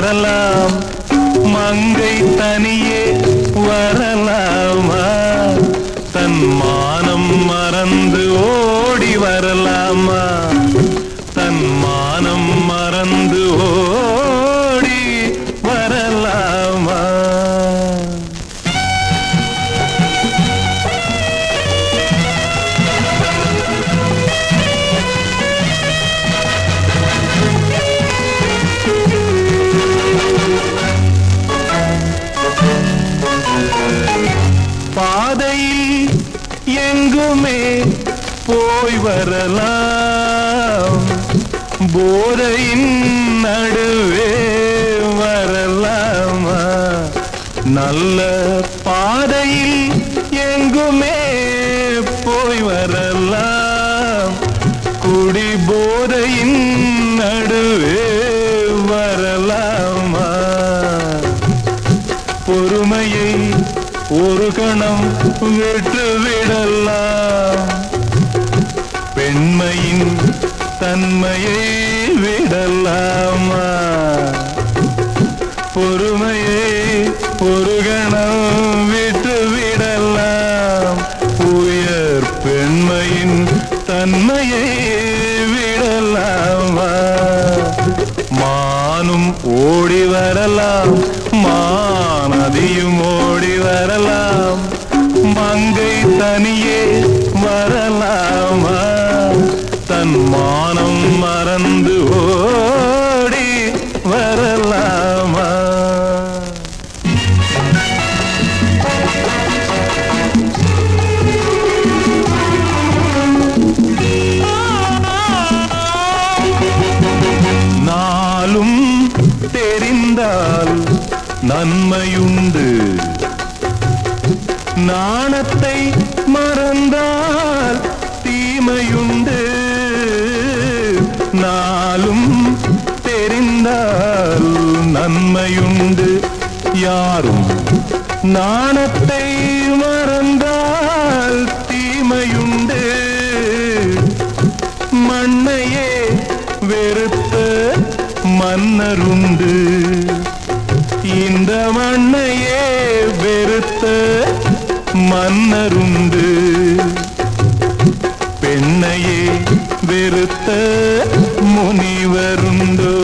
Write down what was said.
வரலாம், மங்கை தனியே வரலாமா? தன் மானம் மறந்து ஓடி வரலாமா? தன் மானம் மறந்து ஓடி வரலாமா? பாதையில் எங்குமே போய் வரலாம், போதையின் நடுவே வரலாமா? நல்ல பாதையில் எங்குமே போய் வரலாம், குடி போதையின் நடுவே வரலாமா? பொறுமையை ஒரு கணம் விட்டு விடலாம், பெண்மையின் தன்மையை விடலாமா? பொறுமையை ஒரு கணம் விட்டு விடலாம், உயர் பெண்மையின் தன்மையை விடலாமா? மானும் ஓடி வரலாம், மானதியும் ஓடி வரலாம், மங்கை தனியே வரலாமா? தன் மானம் மறந்து ஓடி வரலாமா? நாளும் தெரிந்தால் நன்மையுண்டு, நாணத்தை மறந்தால் தீமையுண்டு. நாளும் தெரிந்தால் நன்மையுண்டு, யாரும் நாணத்தை மறந்தால் தீமையுண்டு. மண்ணையே வெறுத்த மன்னருண்டு, இந்த மண்ணையே வெறுத்த மன்னருண்டு. பெண்ணையே வெறுத்த முனிவருண்டோ?